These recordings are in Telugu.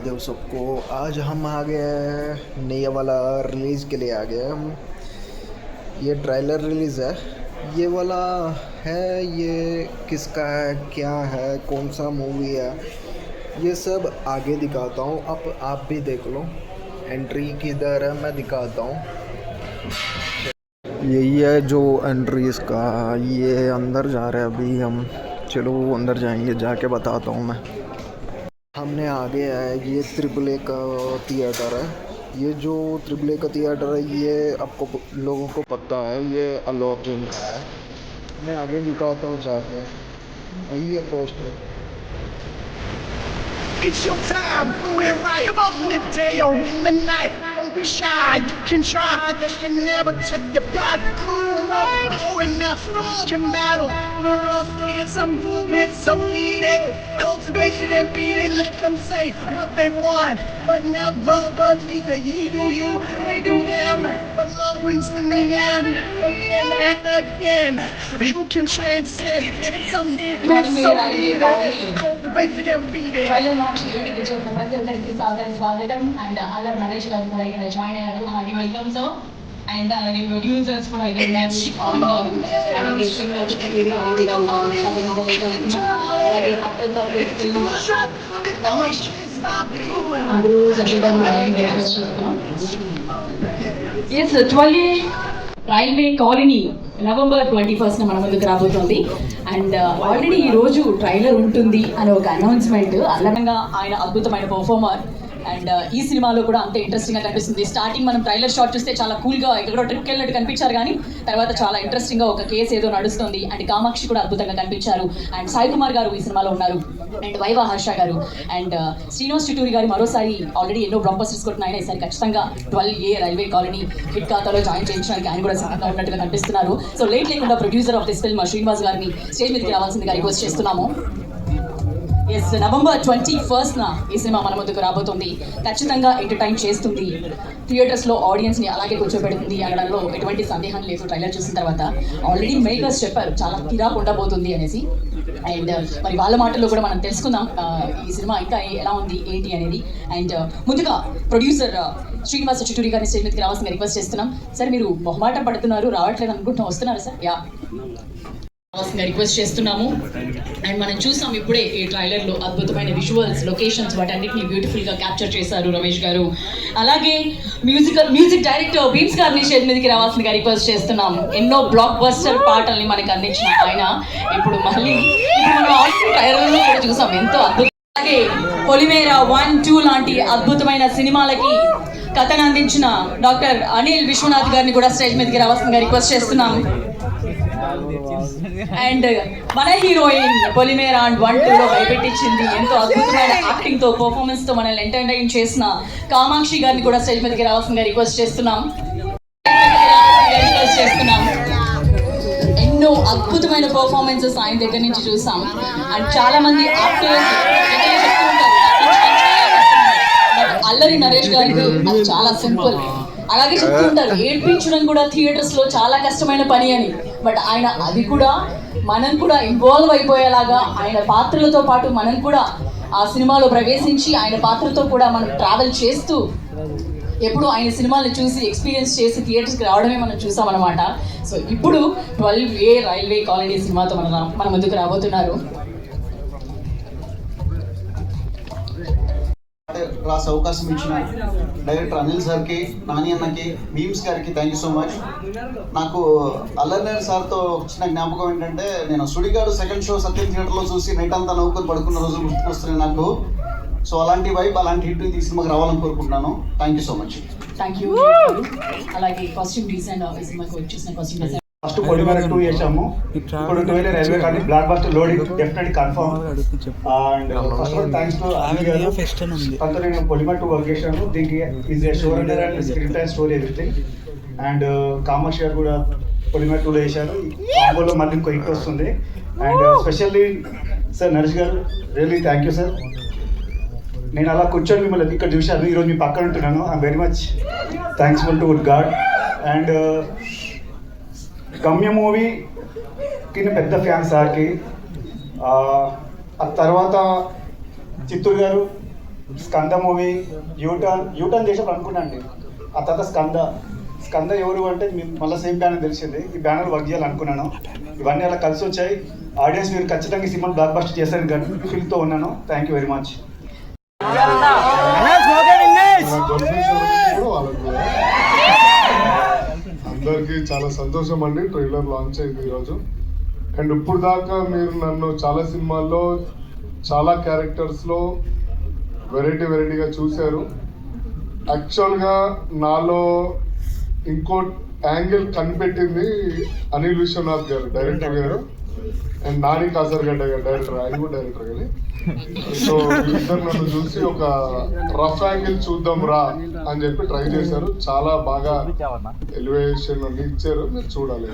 महादेव सबको। आज हम आ गए नया वाला रिलीज़ के लिए आ गए हम। ये ट्रेलर रिलीज़ है, ये वाला है। ये किसका है, क्या है, कौन सा मूवी है, ये सब आगे दिखाता हूँ। अब आप भी देख लो। एंट्री किधर है मैं दिखाता हूँ। यही है जो एंट्री इसका। ये अंदर जा रहे हैं अभी हम। चलो अंदर जाएंगे, जाके बताता हूँ मैं। हमने आगे है, ये ट्रिपल ए का थिएटर है। ये जो ट्रिपल ए का थिएटर है ये आपको लोगों को पता है, ये अल्लू अर्जुन का है। मैं आगे दिखाता हूँ जाके। यही है poster. It's your time, we're right about midday or in the night. Don't be shy, you can try, but you never take your back. Oh, enough of your battle. We're off to get some movement, so needed. Cultivation and beating, let them say what they want. But never believe that you do you, they do them. But love wins in the end, again and again. You can transcend, it's something that's so needed. Cultivation and beating. స్వాగతం అండ్ అల్లర్ నరేష్ గారు కూడా ఇక్కడ జాయిన్ అయ్యారు. Hardy welcome sir. అండ్ అలాగే ప్రొడ్యూసర్స్ కూడా ఇక్కడ yes 12 railway colony November 21st మన ముందుకు రాబోతోంది. అండ్ ఆల్రెడీ ఈ రోజు ట్రైలర్ ఉంటుంది అనే ఒక అనౌన్స్మెంట్. అల్లరంగా ఆయన అద్భుతమైన పర్ఫార్మర్. అండ్ ఈ సినిమాలో కూడా అంతే ఇంట్రెస్టింగ్గా కనిపిస్తుంది. స్టార్టింగ్ మనం ట్రైలర్ షాట్ చూస్తే చాలా కూల్గా ఎక్కడో ట్రిప్కి వెళ్ళినట్టు కనిపించారు, కానీ తర్వాత చాలా ఇంట్రెస్టింగ్గా ఒక కేసు ఏదో నడుస్తుంది. అండ్ కామాక్షి కూడా అద్భుతంగా కనిపించారు. అండ్ సాయి కుమార్ గారు ఈ సినిమాలో ఉన్నారు. అండ్ వైవా హర్ష గారు అండ్ శ్రీనివాస్ చిట్టూరి గారు మరోసారి ఆల్రెడీ ఎన్నో బ్లాక్బస్టర్స్ కొట్టిన ఆయన ఈసారి ఖచ్చితంగా 12A రైల్వే కాలనీ హిట్ ఖాతాలో జాయిన్ చేయించడానికి ఆయన కూడా సిద్ధంగా ఉన్నట్టుగా కనిపిస్తున్నారు. సో లేట్ లేకుండా producer of this film Srinivas గారిని స్టేజ్ మీదకి రావాల్సిందిగా రిక్వెస్ట్ చేస్తున్నాము. ఎస్, నవంబర్ 21st ఈ సినిమా మన ముందుకు రాబోతుంది. ఖచ్చితంగా ఎంటర్టైన్ చేస్తుంది, థియేటర్స్లో ఆడియన్స్ని అలాగే కూర్చోబెడుతుంది అనడంలో ఎటువంటి సందేహం లేదు. ట్రైలర్ చూసిన తర్వాత ఆల్రెడీ మేకర్స్ చెప్పారు చాలా కిరాక్ ఉండబోతుంది అనేసి. అండ్ మరి వాళ్ళ మాటల్లో కూడా మనం తెలుసుకుందాం ఈ సినిమా ఇంకా ఎలా ఉంది ఏంటి అనేది. అండ్ ముందుగా ప్రొడ్యూసర్ శ్రీనివాస్ చిట్టూరి గారిని స్టేజ్ మీదకి రావాల్సిందిగా రిక్వెస్ట్ చేస్తున్నాం. సార్ మీరు మొహమాటం పడుతున్నారు, రావట్లేదు అనుకుంటున్నాం, వస్తున్నారు సార్? యా, రిక్వెస్ట్ చేస్తున్నాము. అండ్ మనం చూసాం ఇప్పుడే ఈ ట్రైలర్లో అద్భుతమైన విజువల్స్, లొకేషన్స్, వాటన్నిటిని బ్యూటిఫుల్గా క్యాప్చర్ చేశారు రమేష్ గారు. అలాగే మ్యూజిక్ డైరెక్టర్ బీమ్స్ గారిని స్టేజ్ మీదకి రావాల్సిందిగా రిక్వెస్ట్ చేస్తున్నాం. ఎన్నో బ్లాక్ బస్టర్ పాటల్ని మనకు అందించిన ఆయన ఇప్పుడు మళ్ళీ మనం ఆల్రెడీ ట్రైలర్లో కూడా చూసాం ఎంతో అద్భుతం. అలాగే పొలిమేర 1, 2 లాంటి అద్భుతమైన సినిమాలకి కథను అందించిన డాక్టర్ అనిల్ విశ్వనాథ్ గారిని కూడా స్టేజ్ మీదకి రావాల్సిందిగా రిక్వెస్ట్ చేస్తున్నాం. అండ్ మన హీరోయిన్ పొలిమేర 1, 2లో భయపెట్టించింది, ఎంతో అద్భుతమైన యాక్టింగ్ తో పర్ఫార్మెన్స్ తో మనల్ని ఎంటర్టైన్ చేసిన కామాక్షి గారిని కూడా స్టేజ్ మీదకి రావాల్సిందిగా రిక్వెస్ట్ చేస్తున్నాం. ఎన్నో అద్భుతమైన పర్ఫార్మెన్సెస్ ఆయన దగ్గర నుంచి చూసాం. అండ్ చాలా మంది యాక్టర్స్ అల్లరి నరేష్ గారికి అది చాలా సింపుల్. అలాగే చెప్తుంటారు ఏడ్పించడం కూడా థియేటర్స్ లో చాలా కష్టమైన పని అని. బట్ ఆయన అది కూడా మనం కూడా ఇన్వాల్వ్ అయిపోయేలాగా ఆయన పాత్రలతో పాటు మనం కూడా ఆ సినిమాలో ప్రవేశించి ఆయన పాత్రతో కూడా మనం ట్రావెల్ చేస్తూ ఎప్పుడు ఆయన సినిమాలను చూసి ఎక్స్పీరియన్స్ చేసి థియేటర్స్కి రావడమే మనం చూసామన్నమాట. సో ఇప్పుడు 12A రైల్వే కాలనీ సినిమాతో మన ముందుకు రాబోతున్నారు. క్లాస్ అవకాశం ఇచ్చిన డైరెక్టర్ అనిల్ సార్కి, నాని అన్నకి, బీమ్స్ గారికి థ్యాంక్ యూ సో మచ్. నాకు అల్లర్నర్ సార్తో వచ్చిన జ్ఞాపకం ఏంటంటే, నేను సుడిగాడు సెకండ్ షో సత్యం థియేటర్లో చూసి నైట్ అంతా నవ్వుకొని పడుకున్న రోజులు గుర్తుకొస్తున్నాయి నాకు. సో అలాంటి వైబ్, అలాంటి హిట్ ఈ సినిమాకి రావాలని కోరుకుంటున్నాను. Thank you so much. Thank you. అలాగే కాస్ట్యూమ్ డిజైన్ ఈ సినిమాకి వచ్చేసిన కాస్ట్యూమ్ డిజైన్ ఫస్ట్ పొలిమేర 2 చేసాము, ఇప్పుడు 12 రైల్వే కానీ block buster loading definitely confirm. And first of thanks to ఆమె గారు, తనతో నేను పొలిమేర 2 వర్క్ చేశాను. దీనికి is a show runner and screen time story everything. And Kamakshi గారు కూడా పొలిమేర 2లో చేశారు. కాంబోలో మళ్ళీ ఇంకో హిట్ వస్తుంది. అండ్ స్పెషల్లీ సార్ నరేష్ గారు, రియల్లీ థ్యాంక్ యూ సార్. నేను అలా కూర్చొని మిమ్మల్ని ఇక్కడ చూశాను, ఈరోజు మీ పక్కన ఉంటున్నాను. I'm very much థ్యాంక్స్ఫుల్ to good God. And గమ్య మూవీకి పెద్ద ఫ్యాన్ సార్కి. ఆ తర్వాత చిత్తూరు గారు స్కంద మూవీ యూటర్న్ చేసేప్పుడు అనుకున్నా అండి. ఆ తర్వాత స్కంద ఎవరు అంటే మళ్ళీ సేమ్ బ్యానర్ తెలిసింది. ఈ బ్యానర్ వర్క్ చేయాలనుకున్నాను. ఇవన్నీ అలా కలిసి వచ్చాయి. ఆడియన్స్ మీరు ఖచ్చితంగా ఈ సినిమాని బ్లాక్ బస్టర్ చేస్తారని గట్టి ఫీల్తో ఉన్నాను. Thank you very much. అందరికీ చాలా సంతోషం అండి. ట్రైలర్ లాంచ్ అయింది ఈరోజు. అండ్ ఇప్పుడు దాకా మీరు నన్ను చాలా సినిమాల్లో చాలా క్యారెక్టర్స్లో వెరైటీగా చూశారు. యాక్చువల్గా నాలో ఇంకో యాంగిల్ కనిపెట్టింది అనిల్ విశ్వనాథ్ గారు, డైరెక్టర్ గారు, అండ్ నాని కాసర్గడ్డ గారు, డైరెక్టర్. ఆయన కూడా డైరెక్టర్ కానీ. సో వీళ్ళిద్దరు నన్ను చూసి ఒక రఫ్ యాంగిల్ చూద్దాం రా అని చెప్పి ట్రై చేశారు. చాలా బాగా ఎలివేషన్ అన్ని ఇచ్చారు. మీరు చూడాలి.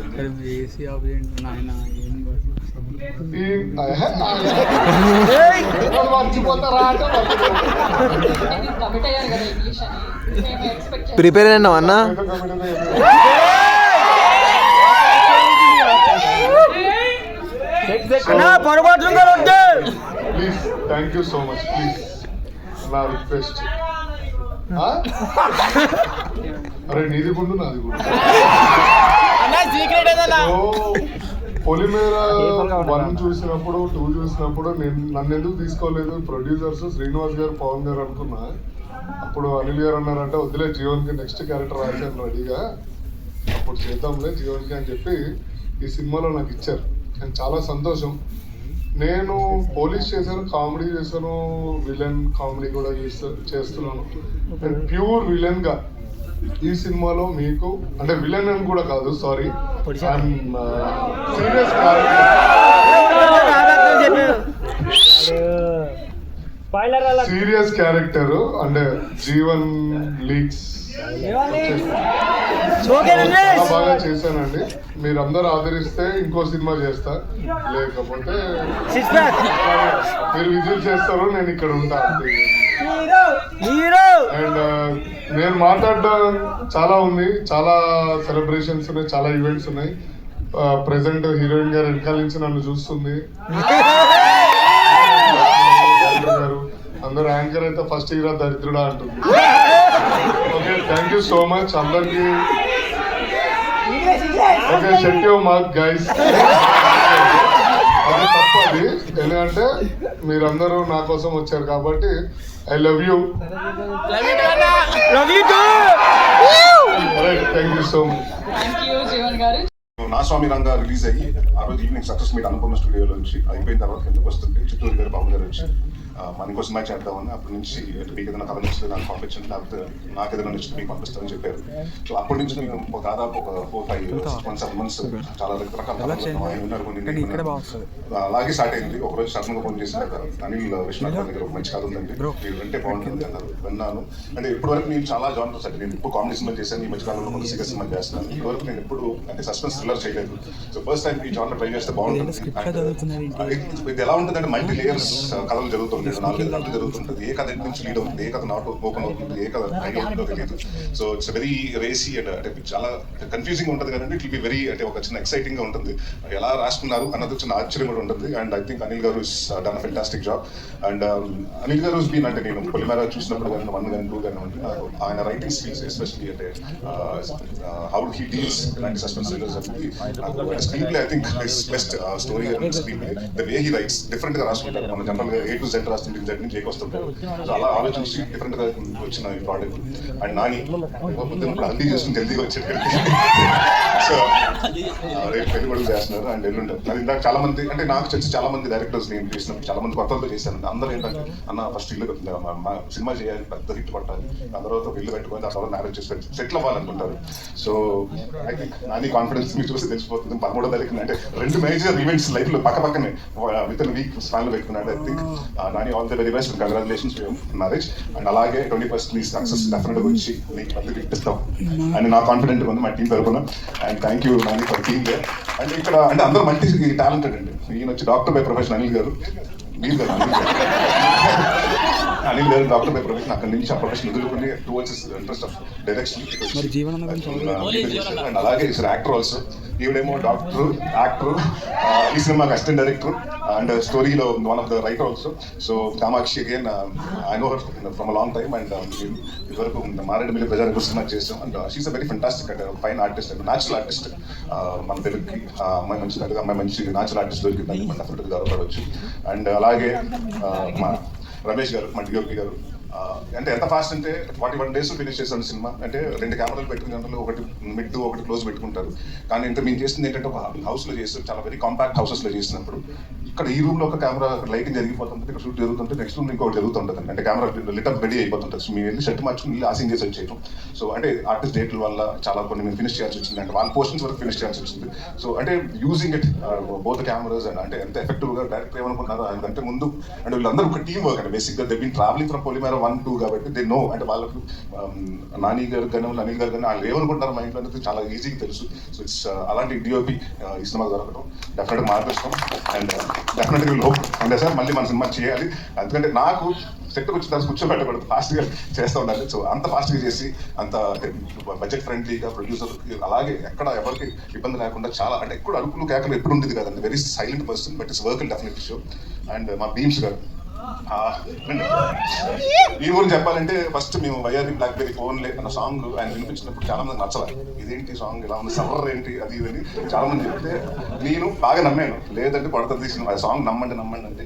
మర్చిపోతారా అంటే ప్రిపేర్ అయినావు అన్న? Please, thank you so much. Please నా రిక్వెస్ట్. అరే నీది గుండు నాది గుండు. పొలిమేర 1 చూసినప్పుడు 2 చూసినప్పుడు నన్ను ఎందుకు తీసుకోలేదు ప్రొడ్యూసర్స్ శ్రీనివాస్ గారు, పవన్ గారు అనుకున్నా. అప్పుడు అనిల్ గారు అన్నారంటే వద్దులే జీవన్కి నెక్స్ట్ క్యారెక్టర్ రాశాను రెడీగా, అప్పుడు చేద్దాంలే జీవన్కి అని చెప్పి ఈ సినిమాలో నాకు ఇచ్చారు. కానీ చాలా సంతోషం. నేను పోలీస్ చేశాను, కామెడీ చేశాను, విలన్ కామెడీ కూడా చేస్తున్నాను. అండ్ ప్యూర్ విలన్గా ఈ సినిమాలో మీకు, అంటే విలన్ అని కూడా కాదు, సారీ, సీరియస్ క్యారెక్టర్ అంటే జీవన్ లీక్స్ బాగా చేశానండి. మీరందరూ ఆదరిస్తే ఇంకో సినిమా చేస్తా, లేకపోతే మీరు విజిట్ చేస్తారు, నేను ఇక్కడ ఉంటా. అండ్ నేను మాట్లాడడం చాలా ఉంది, చాలా సెలబ్రేషన్స్ ఉన్నాయి, చాలా ఈవెంట్స్ ఉన్నాయి. ప్రెసెంట్ హీరోయిన్ గారు వెనకాల నుంచి నన్ను చూస్తుంది. అందరూ యాంకర్ అయితే ఫస్ట్ హీరో దరిద్రుడా అంటుంది. Okay, thank you so much అందరికి. Okay, shut your mouth guys. అది తప్పది, ఎందుకంటే మీరందరూ నా కోసం వచ్చారు కాబట్టి I love you. Thank you so much. Naa Saami Ranga release అయ్యి ఆ రోజు ఈవినింగ్ సక్సెస్ మీట్ అనుపమ స్టూడియోలో నుంచి అయిపోయిన తర్వాత ఎందుకు వస్తుంటే చిత్తూరు గారు, బాబు గారు వచ్చి మనకు సినిమా చేద్దామని, అప్పటి నుంచి మీకు ఏదైనా కథ నచ్చితే నాకు పంపించండి, లేకపోతే నాకు ఏదైనా నచ్చితే మీకు పంపిస్తామని చెప్పారు. సో అప్పటి నుంచి నేను దాదాపు ఒక 4-5 months చాలా రకరకాల ఉన్నారు. అలాగే స్టార్ట్ అయింది. ఒకరోజు సడన్గా ఫోన్ చేసిన అనిల్ విశ్వనాథ్ దగ్గర ఒక మంచి కథ ఉందండి, మీరు వింటే బాగుంటుంది అన్నారు. విన్నాను. అంటే ఇప్పటివరకు నేను చాలా జానర్స్ అంటే నేను ఇప్పుడు కామెడీ సినిమా చేశాను, ఈ మధ్యకాలంలో కొంత సీరియస్ సినిమా చేస్తున్నాను. ఇప్పటివరకు నేను ఎప్పుడు అంటే సస్పెన్స్ థ్రిల్లర్ చేయలేదు. సో ఫస్ట్ టైం ఈ జానర్ ట్రై చేస్తే బాగుంటుంది. ఇది ఎలా ఉంటుంది అంటే మల్టీ లేయర్స్ కథలు జరుగుతుంది, 4 గంటలు జరుగుతుంటుంది. ఏ కథ నుంచి లీడ్ అవుతుంది, ఏ కథ నాట్ ఓపెన్ అవుతుంది, ఏ కథ హైడ్ అవుతుందో తెలియదు. So it's very racy and అంటే చాలా కన్ఫ్యూజింగ్ ఉంటుంది కానీ ఇట్ విల్ బి వెరీ అంటే ఒక చిన్న ఎక్సైటింగ్ గా ఉంటుంది. ఎలా రాసుకున్నారు అన్నది చిన్న ఆశ్చర్యం కూడా ఉంటుంది. అండ్ ఐ థింక్ అనిల్ గారు is done a fantastic job. And Anil గారు బీన్ అంటే నేను పొలిమేర చూసినప్పుడు కానీ 1 కానీ 2 కానీ ఆయన రైటింగ్ స్కిల్స్ ఎస్పెషల్లీ అంటే హౌ హీ డీల్స్ ఇలాంటి సస్పెన్స్ థ్రిల్లర్స్ అనేది నాకు screen play I think is best story and screen play. The way he writes different గా రాసుకుంటారు. మన జనరల్ గా A to Z రాస్తుంటే Z నుంచి Aకి వస్తుంటారు. సో అలా ఆలోచించి డిఫరెంట్ గా వచ్చిన ఈ ప్రోడక్ట్. అండ్ నాని పొద్దున్నప్పుడు హల్దీ చేసుకుని జల్దీగా వచ్చాడు. సో రేపు పెళ్లి కూడా చేస్తున్నారు. అండ్ ఎల్లుండి అది ఇందాక చాలా మంది అంటే నాకు తెలిసి చాలా మంది డైరెక్టర్స్ నేను చేసినప్పుడు చాలా మంది కొత్తలతో చేశాను. అందరూ ఏంటంటే అన్న ఫస్ట్ ఇల్లు సినిమా చేయాలి, పెద్ద హిట్ పట్టాలి, ఆ తర్వాత ఇల్లు పెట్టుకొని ఆ తర్వాత మ్యారేజ్ చేసుకొని సెటిల్ అవ్వాలనుకుంటారు. So I think Nani confidence మీకు చూసి తెలిసిపోతుంది. 13వ తారీఖున అంటే 2 మేజర్ ఈవెంట్స్ లైఫ్ లో పక్కనే విత్ ఇన్ వీక్ స్పాన్ లో పెట్టుకున్నాడు. I think Nani all the very best, congratulations for your marriage. And అలాగే 21st నీ సక్సెస్ డెఫినెట్ గా వచ్చి నీకు పెద్ద గిఫ్ట్ ఇస్తాం అని నా కాన్ఫిడెంట్ ఉంది మా టీం తరఫున. And thank you Nani for team they. And ఇక్కడ అంటే అందరూ మల్టీ టాలెంటెడ్ అండి. ఈయన వచ్చి డాక్టర్ బై ప్రొఫెషన్ అనిల్ గారు, మీరు గారు అనిల్ గారు డాక్టర్ బై ప్రొఫెషన్. అక్కడి నుంచి ఆ ప్రొఫెషన్ వదులుకుని towards interest of direction. And అలాగే యాక్టర్ ఆల్సో. ఈవిడేమో డాక్టర్, యాక్టర్, ఈ సినిమాకి అసిస్టెంట్ డైరెక్టర్, అండ్ స్టోరీలో one of the writer also. So Kamakshi again I know her from a long time and ఇదివరకు మారేడుమిల్లి ప్రజానికి సినిమా చేసాం. And she's a very fantastic అంటే fine artist and natural artist. మన తెలుగుకి అమ్మాయి మంచి తెలుగు అమ్మాయి మంచి న్యాచురల్ ఆర్టిస్ట్ దొరికిందని మనం డెఫినెట్గా గౌరవపడవచ్చు. అండ్ అలాగే మా రమేష్ గారు, మా డిఓపి గారు, అంటే ఎంత ఫాస్ట్ అంటే 41 days ఫినిష్ చేశాను సినిమా. అంటే 2 కెమెరాలు పెట్టుకున్న గంటలు, ఒకటి మిడ్ ఒకటి క్లోజ్ పెట్టుకుంటారు. కానీ ఇంకా మేము చేస్తుంది ఏంటంటే ఒక హౌస్లో చేస్తాం, చాలా వెరీ కాంపాక్ట్ హౌసెస్లో చేసినప్పుడు ఇక్కడ ఈ రూమ్లో ఒక కెమెరా లైటింగ్ జరిగిపోతుంది, ఇక్కడ షూట్ జరుగుతుంటే నెక్స్ట్ రూమ్ ఇంకోటి జరుగుతుంటుంది. అంటే కెమెరా లిటప్ రెడీ అయిపోతుంటుంది. సో మేము వెళ్ళి షర్ట్ మార్చుకుని వెళ్ళి ఆసింగ్ చేసి వచ్చేయడం. సో అంటే ఆర్టిస్ట్ డేట్ల వల్ల చాలా కొన్ని మేము ఫినిష్ చేయాల్సి వచ్చింది, అంటే వాళ్ళ పోర్షన్స్ వరకు ఫినిష్ చేయాల్సి వచ్చింది. సో అంటే using it both cameras and అంటే ఎంత ఎఫెక్టివ్గా డైరెక్టర్ ఏమనుకుంటున్నారు అంటే ముందు అంటే వీళ్ళందరూ ఒక టీమ్ వర్క్ అంటే బేసిక్గా దే బీన్ ట్రావెలింగ్ ఫ్రమ్ పొలిమేర 1, 2 కాబట్టి దే నో. అంటే వాళ్ళకు నాని గారు కానీ అనిల్ గారు కానీ వాళ్ళు ఏమనుకుంటారు మైండ్ అనేది చాలా ఈజీగా తెలుసు. సో ఇట్స్ అలాంటి డిఓపి ఈ సినిమా దొరకడం డెఫినెట్గా మార్పిస్తాం. అండ్ డెఫినెట్గా వీళ్ళు హోప్ అంటే సార్ మళ్ళీ మన సినిమా చేయాలి. ఎందుకంటే నాకు సెట్కి వచ్చిన తర్వాత కూర్చోబెట్టకూడదు, ఫాస్ట్గా చేస్తూ ఉండాలి. సో అంత ఫాస్ట్గా చేసి అంత బడ్జెట్ ఫ్రెండ్లీగా ప్రొడ్యూసర్ అలాగే ఎక్కడ ఎవరికి ఇబ్బంది లేకుండా చాలా అంటే ఎక్కడ అరుపులు కేకలు ఎప్పుడు ఉండేది కదండి. Very silent person but it's work definitely show. And మా భీమ్స్ గారు ఈ గురించి చెప్పాలంటే ఫస్ట్ మేము వైఆర్ఈ బ్లాక్బెర్రీ ఫోన్లే అన్న సాంగ్ ఆయన వినిపించినప్పుడు చాలా మంది నచ్చవాలి. ఇదేంటి సాంగ్ ఇలా ఉంది, సవర్ ఏంటి అది ఇదని చాలా మంది చెప్తే నేను బాగా నమ్మాను. లేదంటే పడుతుంది సినిమా సాంగ్ నమ్మండి అంటే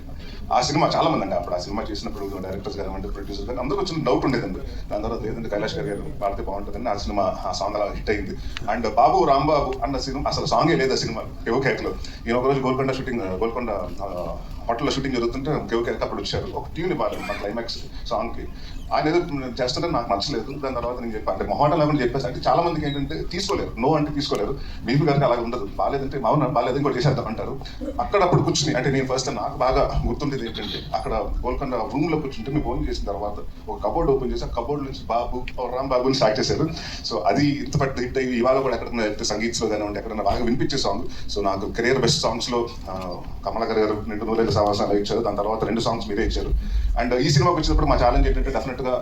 ఆ సినిమా చాలా మంది అండి అప్పుడు ఆ సినిమా చేసినప్పుడు డైరెక్టర్స్ కానివ్వండి, ప్రొడ్యూసర్ కానీ అందరూ వచ్చిన డౌట్ ఉండేదండి. దాని తర్వాత లేదంటే కైలాష్ గారు పాడితే బాగుంటుందని ఆ సినిమా ఆ సాంగ్ అలా హిట్ అయింది. అండ్ బాబు రాంబాబు అన్న సినిమా అసలు సాంగే లేదు ఆ సినిమా. కేవకేకలో నేను ఒకరోజు గోల్కొండ హోటల్లో షూటింగ్ జరుగుతుంటే కేవకేక అప్పుడు వచ్చారు. ఒక ట్యూన్ ఇవ్వాలి మా క్లైమాక్స్ సాంగ్కి. ఆయన ఏదో చేస్తుంటే నాకు నచ్చలేదు. దాని తర్వాత నేను చెప్పాను అంటే మొహాటం లేకుండా చెప్పేసి అంటే చాలా మందికి ఏంటంటే తీసుకోలేరు, నో అంటే తీసుకోలేరు. మీకు గారికి అలాగే ఉండదు, బాగాలేదంటే మామూలు బాగాలేదు ఇంకోటి చేసేద్దాం అంటారు. అప్పుడు కూర్చుని అంటే నేను ఫస్ట్ నాకు బాగా గుర్తుండేది ఏంటంటే అక్కడ గోల్కొండ రూమ్లో కూర్చుంటే మేము ఫోన్ చేసిన తర్వాత ఒక కబోర్డ్ ఓపెన్ చేసి ఆ కబోర్డ్ నుంచి బాబు రామ్ బాబుని స్టార్ట్ చేశారు. సో అది ఇంత పెద్ద హిట్ అయ్యి ఇవాళ కూడా ఎక్కడైనా సంగీత్స్లో కానివ్వండి ఎక్కడైనా బాగా వినిపించే సాంగ్. సో నాకు కెరియర్ బెస్ట్ సాంగ్స్లో కమలాకర్ గారు 2 నూరేళ్ళ సావాసాలు ఇచ్చారు. దాని తర్వాత 2 songs మీరే ఇచ్చారు. అండ్ ఈ సినిమాకి వచ్చినప్పుడు మా ఛాలెంజ్ ఏంటంటే డెఫినెట్గా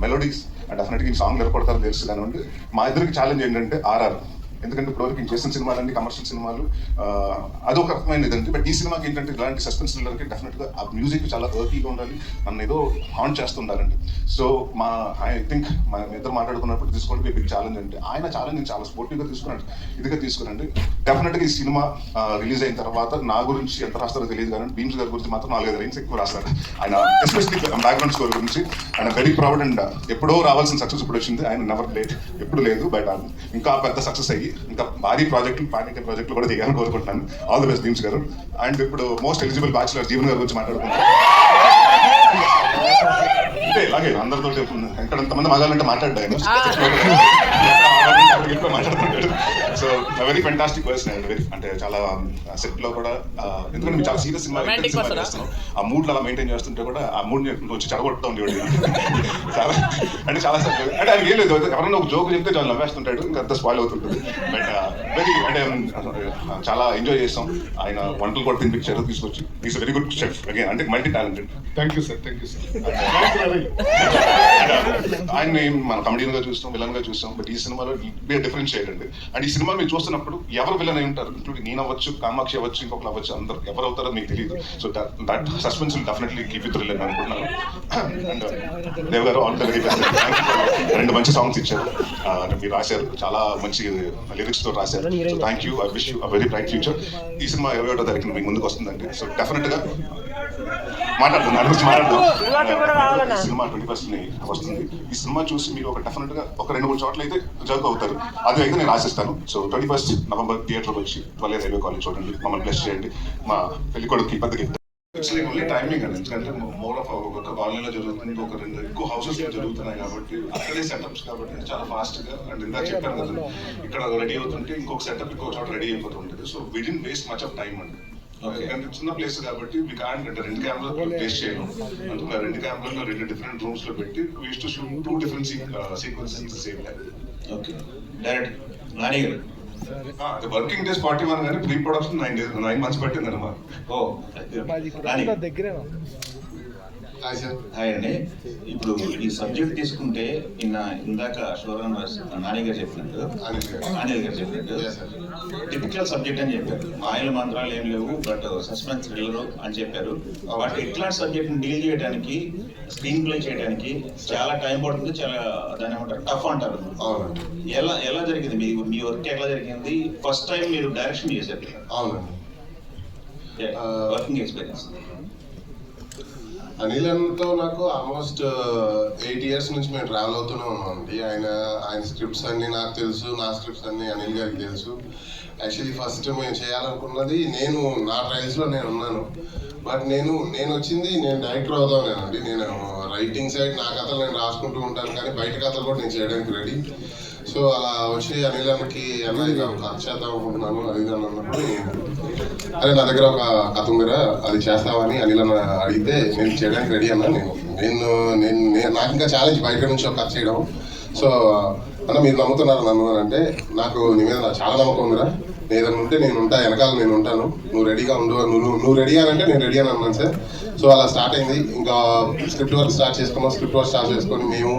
మెలోడీస్ అండ్ డెఫినెట్గా ఈ సాంగ్లు ఏర్పడతారని తెలుసు కానివ్వండి. మా ఇద్దరికి ఛాలెంజ్ ఏంటంటే ఆర్ఆర్. ఎందుకంటే ఇప్పటివరకు చేసిన సినిమాలన్నీ కమర్షియల్ సినిమాలు అదొక రకమైన ఇదండి. బట్ ఈ సినిమాకి ఏంటంటే ఇలాంటి సస్పెన్స్ థ్రిల్లర్కి డెఫినెట్గా ఆ మ్యూజిక్ చాలా ఎర్కీగా ఉండాలి, నన్ను ఏదో హాంట్ చేస్తుండాలండి. సో ఐ థింక్ మా ఇద్దరు మాట్లాడుకున్నప్పుడు తీసుకోండి బిగ్ ఛాలెంజ్ అంటే ఆయన ఛాలెంజ్ చాలా స్పోర్టివ్గా తీసుకున్నాడు, ఇదిగా తీసుకురండి. డెఫినెట్గా ఈ సినిమా రిలీజ్ అయిన తర్వాత నా గురించి ఎంత రాస్తారో తెలియదు కానీ భీమ్స్ గారి గురించి మాత్రం 4-5 lines ఎక్కువ రాస్తారు ఆయన, ఎస్పెషల్లీ బ్యాక్గ్రౌండ్ స్కోర్ గురించి. ఆయన వెరీ ప్రౌడ్ అండ్ ఎప్పుడో రావాల్సిన సక్సెస్ ఇప్పుడు వచ్చింది. ఆయన నెవర్ లేట్, ఎప్పుడు లేదు. బట్ ఇంకా పెద్ద సక్సెస్ అయ్యి ఇంకా భారీ ప్రాజెక్టులు పానిక ప్రాజెక్టులు కూడా చేయాలని కోరుకుంటున్నాను. ఆల్ ది బెస్ట్ భీమ్స్ గారు. అండ్ ఇప్పుడు మోస్ట్ ఎలిజిబుల్ బ్యాచులర్ జీవన్ గారి గురించి మాట్లాడుకుంటాను. అంటే ఇలాగే అందరితో ఇక్కడ ఎంతమంది మగాలంటే మాట్లాడ్డాను మాట్లాడుతుంటాడు. So very fantastic person and very అంటే చాలా సెట్ లో కూడా ఎందుకంటే మీరు చాలా సీరియస్ సినిమా చేస్తున్నాం. ఆ మూడ్ అలా మెయింటైన్ చేస్తుంటే కూడా ఆ మూడ్ వచ్చి చెడగొట్టడం ఉండేవాడు చాలా అంటే చాలా అంటే ఆయన ఏం లేదు, ఎవరైనా ఒక జోక్ చెప్తే చాలా నవ్వేస్తుంటాడు, ఇంకా అంత స్పాయిల్ అవుతుంటుంది. బట్ వెరీ అంటే చాలా ఎంజాయ్ చేస్తాం. ఆయన వంటలు కూడా తినిపించారు తీసుకొచ్చి. Is very good chef again, అంటే multi talented. Thank you sir. ఆయన్ని మనం కమెడియన్ గా చూస్తాం, విలన్ గా చూస్తాం. బట్ ఈ సినిమాలో డిఫరెన్షియేట్ అండి. అండ్ ఈ సినిమా మీరు చూస్తున్నప్పుడు ఎవరు విలన్ అయి ఉంటారు, ఇంక్లూడింగ్ నేను అవ్వచ్చు, కామాక్షి అవ్వచ్చు, ఇంకొకరు అవ్వచ్చు, అందరు ఎవరు అవుతారో మీకు తెలియదు. So that suspense will definitely keep you thrilled అని అనుకుంటున్నాను. అండ్ దేవ్ గారు ఆల్ ద వెరీ బెస్ట్. 2 మంచి సాంగ్స్ ఇచ్చారు, మీరు రాశారు, చాలా మంచి లిరిక్స్ తో రాశారు. So thank you. I wish you a very bright future. ఈ సినిమా 27వ తారీఖున మీకు ముందుకు వస్తుందండి. సో డెఫినెట్ గా మాట్లాడుతుంది దాని గురించి మాట్లాడుతాం. సినిమా 21st వస్తుంది. ఈ సినిమా చూసి మీరు ఒక డెఫినెట్ గా ఒక 2-3 చోట్ల అయితే జర్క్ అవుతారు. అది అయితే నేను ఆశిస్తాను. సో 21st November థియేటర్కి వచ్చి 12 రైల్వే కాలేజ్ చూడండి, మమ్మల్ని బ్లెస్ చేయండి. మా పెళ్లి కొడుకు పెద్ద gift. It's like only timing అండి. ఎందుకంటే మోర్ ఆఫ్ ఒక కాలనీలో జరుగుతుంది, ఒక 2 ఎక్కువ హౌసెస్ జరుగుతున్నాయి కాబట్టి అక్కడే సెటప్స్ కాబట్టి చాలా ఫాస్ట్ గా. అండ్ ఇందాక చెప్పాను కదా, ఇక్కడ రెడీ అవుతుంటే ఇంకొక సెటప్ ఇంకొక చోట రెడీ అయిపోతుంటుంది. So we didn't waste much of time అండి. ఎందుకంటే చిన్న ప్లేస్ కాబట్టి మీ కాంట్ అంటే 2 కెమెరాలు ప్లేస్ చేయడం, అందుకు 2 కెమెరాలు 2 డిఫరెంట్ రూమ్స్ లో పెట్టి we used to shoot 2 different sequences in the same time. Okay direct Nani గారు వర్కింగ్ డేస్ 41 కానీ ప్రీ ప్రొడక్షన్ 9 months పట్టింది అనమాట. ఓ నాని దగ్గర హాయ్ అండి. ఇప్పుడు ఈ సబ్జెక్ట్ తీసుకుంటే ఇందాక శోభన్ నాని గారు చెప్పినట్టు అనిల్ గారు చెప్పినట్టు టిపికల్ సబ్జెక్ట్ అని చెప్పారు. మాయల మంత్రాలు ఏం లేవు, బట్ సస్పెన్స్ థ్రిల్లర్ అని చెప్పారు. బట్ ఇట్లాంటి సబ్జెక్ట్ డీల్ చేయడానికి, స్క్రీన్ ప్లే చేయడానికి చాలా టైం పడుతుంది, చాలా దాని ఏమంటారు టఫ్ అంటారు. ఎలా జరిగింది మీ వర్క్? ఎట్లా జరిగింది? ఫస్ట్ టైం మీరు డైరెక్షన్ చేశారు. అవునండి. Working experience. అనిల్తో నాకు ఆల్మోస్ట్ 8 years నుంచి మేము ట్రావెల్ అవుతూనే ఉన్నామండి. ఆయన స్క్రిప్ట్స్ అన్నీ నాకు తెలుసు, నా స్క్రిప్ట్స్ అన్నీ అనిల్ గారికి తెలుసు. యాక్చువల్లీ ఫస్ట్ మేము చేయాలనుకున్నది, నా ట్రయల్స్లో నేను ఉన్నాను. బట్ నేను వచ్చింది డైరెక్టర్ అవుతానేనండి. నేను రైటింగ్ సైడ్ నా కథలు నేను రాసుకుంటూ ఉంటాను, కానీ బయట కథలు కూడా నేను చేయడానికి రెడీ. సో అలా వచ్చి అనిల్ అన్నకి అన్న ఇలా కథ చేద్దాం అనుకుంటున్నాను అది అన్నప్పుడు, అదే నా దగ్గర ఒక కథ ఉందిరా అది చేస్తామని అనిల్ అన్న అడిగితే నేను చేయడానికి రెడీ అన్నా. నాకు ఇంకా ఛాలెంజ్ బయట నుంచి ఒక కథ చేయడం. సో అన్న మీరు నమ్ముతున్నారు నన్ను అని అంటే, నాకు నీ మీద చాలా నమ్మకం ఉందిరా, ఏదైనా ఉంటే నేను ఉంటా, వెనకాల నేను ఉంటాను, నువ్వు రెడీగా ఉండు, నువ్వు రెడీ అని అంటే నేను రెడీ అని అన్నాను సార్. సో అలా స్టార్ట్ అయింది. ఇంకా స్క్రిప్ట్ వర్క్ స్టార్ట్ చేసుకున్నాం. స్క్రిప్ట్ వర్క్ స్టార్ట్ చేసుకొని మేము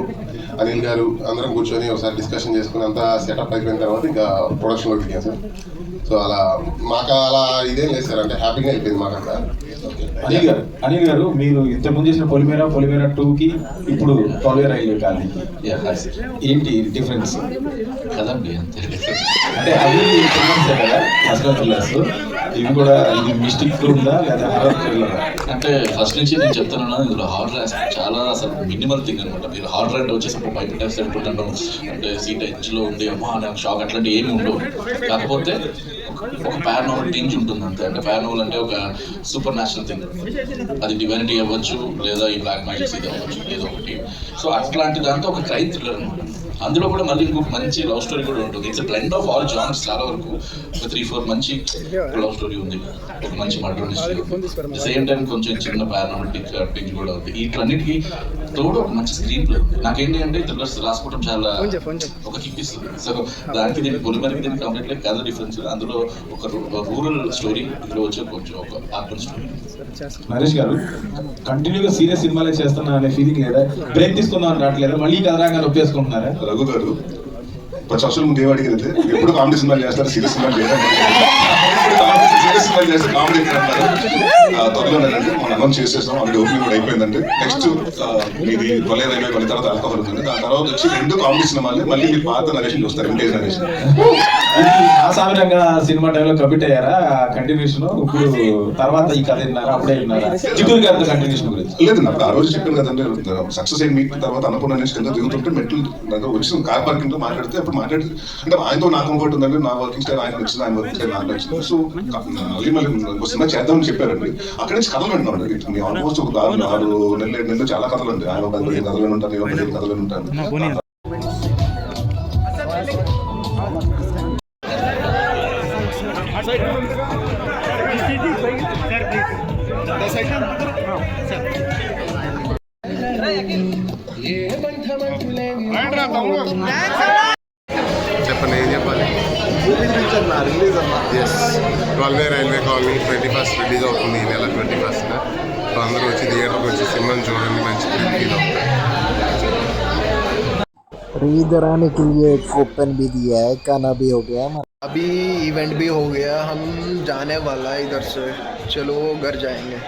అనిల్ గారు అందరం కూర్చొని ఒకసారి డిస్కషన్ చేసుకుని అంతా సెటప్ అయిపోయిన తర్వాత ఇంకా ప్రొడక్షన్లోకి దిగాం సార్. సో అలా మాకు అలా ఇదేం లేదు సార్, అంటే హ్యాపీగా అయిపోయింది మాకు అంతా. అనిల్ గారు మీరు ఇంతకుముందు చేసిన పొలిమేర 2కి ఇప్పుడు తొలవేర రైల్వే కాలనీకి ఏంటి డిఫరెన్స్ కదండి అంతే. అంటే అవి కదా అసలు థ్రిల్లర్స్, ఇవి కూడా ఇది మిస్టిక్ ఉందా లేదా హారర్ థ్రిల్లర్? అంటే ఫస్ట్ నుంచి నేను చెప్తున్నాను, ఇందులో హారర్ చాలా అసలు మినిమల్ థింగ్ అనమాట. మీరు హారర్ అంటే వచ్చేసప్పుడు బయట అనుకుంటాను, అంటే సీట్ ఎడ్జ్లో ఉంది అమ్మా నాకు షాక్ అట్లాంటి ఏమి ఉండవు. కాకపోతే ఒక పారానార్మల్ టింజ్ ఉంటుంది అంతే. అంటే పారానార్మల్ అంటే ఒక సూపర్ న్యాచురల్ థింగ్, అది డివైనిటీ అవ్వచ్చు లేదా ఈ బ్లాక్ మ్యాజిక్స్ ఇది అవ్వచ్చు ఏదో ఒకటి. సో అట్లాంటి దాంతో ఒక క్రైమ్ థ్రిల్లర్ అనమాట. అందులో కూడా మళ్ళీ ఇంకొక మంచి లవ్ స్టోరీ కూడా ఉంటుంది. It's blend of all genres. చాలా వరకు ఒక 3-4 మంచి లవ్ స్టోరీ ఉంది, ఒక మంచి మర్డర్ మిస్టరీ, సేమ్ టైం కొంచెం చిన్న పారానార్మల్ టింజ్ కూడా ఉంది. వీటన్నిటికీ తోడు ఒక మంచి స్క్రీన్ ప్లే. నాకేంటి అంటే థ్రిల్లర్స్ రాసుకోవడం చాలా ఒక కిక్ ఇస్తుంది. సో దానికి దీనికి పొలిమేరకి దీనికి కంప్లీట్లీ కథ డిఫరెన్స్. అందులో ఒక రూరల్ స్టోరీ, ఇందులో వచ్చే కొంచెం ఒక అర్బన్ స్టోరీ. నరేష్ గారు కంటిన్యూగా సీరియస్ సినిమాలే చేస్తున్నా అనే ఫీలింగ్ లేదా? బ్రేక్ తీసుకుందాం అని రావట్లేదా? మళ్ళీ కథరాగా ఒప్పేసుకుంటున్నారా? రఘు గారు 10 సంవత్సరాల ముందు ఏవాడికి వెళ్తే ఎప్పుడు కామెడీ సినిమాలు చేస్తారు, సీరియస్ సినిమాలు చేయాలి. సీరియస్ సినిమాలు చేస్తే కామెడీ త్వరలోనేనండి మనం అనౌన్స్ చేసేస్తాం. ఆల్రెడీ ఓపెనింగ్ కూడా అయిపోయిందండి. నెక్స్ట్ ఇది కొలే రైల్వే కొలిన తర్వాత ఆల్కహాల్ ఉంటుంది. దాని తర్వాత వచ్చి 2 కామెడీ సినిమాలు, మళ్ళీ మీరు పాత నరేషన్ చూస్తారు, వింటేజ్ నరేషన్. ఆసామిరంగా సినిమా టైంలో కమిట్ అయ్యారా? కంటిన్యూషన్ ఇప్పుడు తర్వాత ఈ కథ విన్నారా? అప్పుడే విన్నారా చిత్తూరు గారితో కంటిన్యూషన్ గురించి? లేదు నాకు ఆ రోజు చెప్పాను కదండి, సక్సెస్ అయిన మీట్ తర్వాత అన్నపూర్ణ నుంచి కింద దిగుతుంటే మెట్లు వచ్చి కార్ పార్కింగ్ లో మాట్లాడితే అప్పుడు మాట్లాడి, అంటే ఆయనతో నాకు కంఫర్ట్ ఉందండి, నా వర్కింగ్ స్టైల్ ఆయన నచ్చింది, ఆయన వర్కింగ్ స్టైల్ నాకు నచ్చింది. సో మళ్ళీ సినిమా చేద్దామని చెప్పారండి. అక్కడి నుంచి కథలు వింటున్నాం. ఆల్మోస్ట్ ఒక 6 నెలలు 7 నెలలు చాలా కథలు అండి. ఆయన 15 కథలు ఉంటాను, నేను 15 కథలు ఉంటాను. చెప్పండి, ఏం చెప్పాలి? ఎస్, తొలవేర రైల్వే కాలనీ 21st రిలీజ్ అవుతుంది ఈ నెల 21st. సో అందరూ వచ్చి థియేటర్కి వచ్చి సినిమాని చూడండి, మంచి ఫీల్ అవుతుంది. इधर आने के लिए एक कूपन भी दिया है, खाना भी हो गया, अभी इवेंट भी हो गया, हम जाने वाला है इधर से, चलो घर जाएंगे।